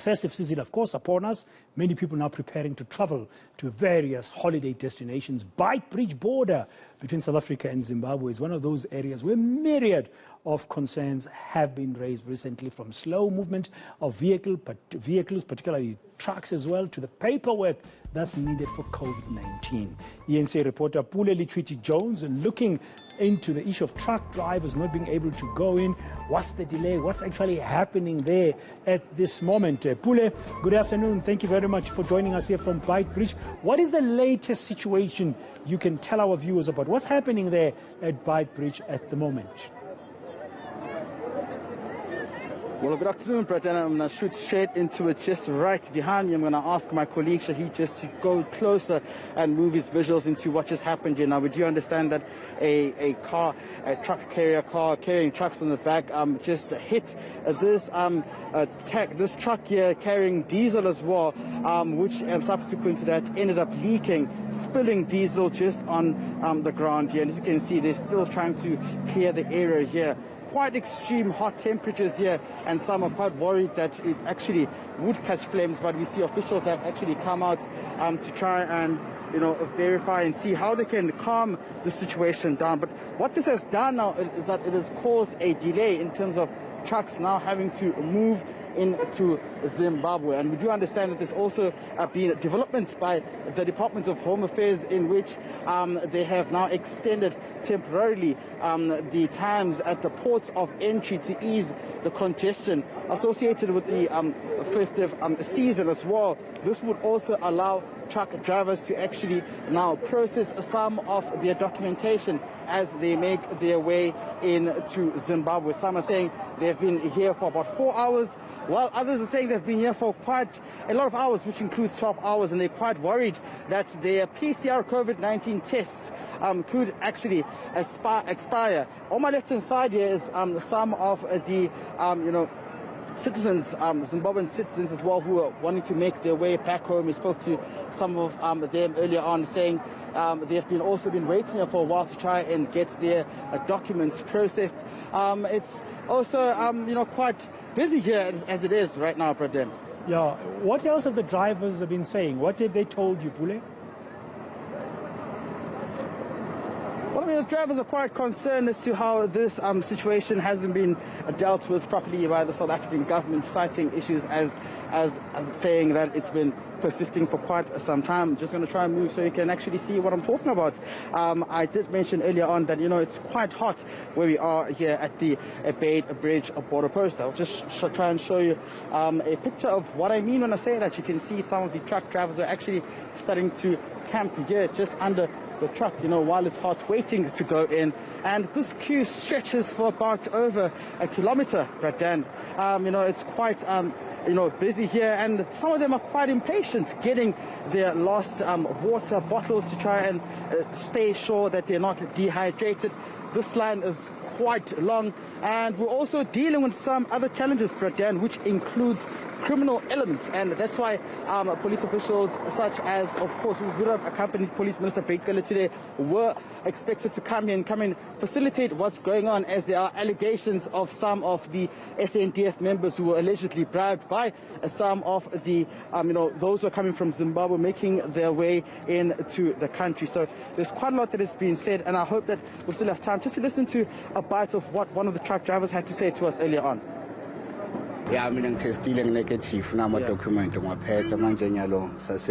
festive season, of course, upon us. Many people now preparing to travel to various holiday destinations. Beitbridge border between South Africa and Zimbabwe is one of those areas where myriad of concerns have been raised recently, from slow movement of vehicles, particularly trucks as well, to the paperwork that's needed for COVID-19. ENC reporter Pule Lichwiti-Jones looking into the issue of truck drivers not being able to go in. What's the delay? What's actually happening there at this moment? Pule, good afternoon. Thank you very much for joining us here from Beitbridge. What is the latest situation you can tell our viewers about what's happening there at Beitbridge at the moment? Well, good afternoon, Brett, and I'm going to shoot straight into it just right behind me. I'm going to ask my colleague Shahid just to go closer and move his visuals into what just happened here. Now, we do understand that a truck carrier car carrying trucks on the back just hit this this truck here carrying diesel as well, which subsequent to that ended up leaking, spilling diesel just on the ground here. And as you can see, they're still trying to clear the area here. Quite extreme hot temperatures here, and some are quite worried that it actually would catch flames, but we see officials have actually come out to try and verify and see how they can calm the situation down. But what this has done now is that it has caused a delay in terms of trucks now having to move into Zimbabwe. And we do understand that there's also been developments by the Department of Home Affairs in which they have now extended temporarily the times at the ports of entry to ease the congestion associated with the festive season as well. This would also allow truck drivers to actually now process some of their documentation as they make their way into Zimbabwe. Some are saying they've been here for about 4 hours, while others are saying they've been here for quite a lot of hours, which includes 12 hours, and they're quite worried that their PCR COVID-19 tests could actually expire. On my left-hand side here is some of the citizens, Zimbabwean citizens as well, who are wanting to make their way back home. We spoke to some of them earlier on, saying they've also been waiting here for a while to try and get their documents processed. It's also quite busy here as it is right now, Praden. Yeah. What else have the drivers been saying? What have they told you, Pule? Well, the drivers are quite concerned as to how this situation hasn't been dealt with properly by the South African government, citing issues as saying that it's been persisting for quite some time. I'm just going to try and move so you can actually see what I'm talking about. I did mention earlier on that, it's quite hot where we are here at the Beitbridge border post. I'll just try and show you a picture of what I mean when I say that. You can see some of the truck drivers are actually starting to camp here just under the truck, while it's hot, waiting to go in. And this queue stretches for about over a kilometer, right then. It's quite busy here, and some of them are quite impatient getting their lost water bottles to try and stay sure that they're not dehydrated. This line is quite long, and we're also dealing with some other challenges, Bradan, which includes criminal elements, and that's why police officials, such as, of course, we would have accompanied Police Minister Beitbridge today, were expected to come and facilitate what's going on, as there are allegations of some of the SANDF members who were allegedly bribed by some of the, those who are coming from Zimbabwe, making their way into the country. So there's quite a lot that has been said, and I hope that we'll still have time just to listen to a bite of what one of the truck drivers had to say to us earlier on. Yeah, I'm testing negative now. My document on my pets. I'm nyalo sase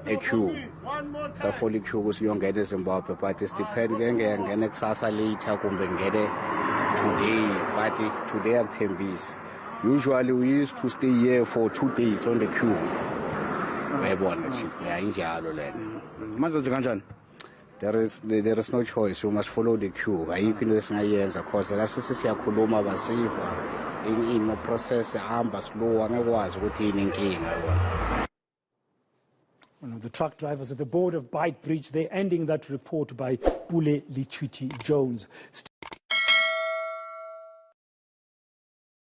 a queue. So for the queue was young in Zimbabwe, but it's depending and next later kumbe ngede today, but today at 10 days. Usually we used to stay here for 2 days on the queue. There is no choice. You must follow the queue. I even listen years because that's siyakhuluma basiva. In the process, hamba slow, angakwazi ukuthi inenkinga. One of the truck drivers at the board of Beitbridge, they're ending that report by Pule Lichwiti-Jones.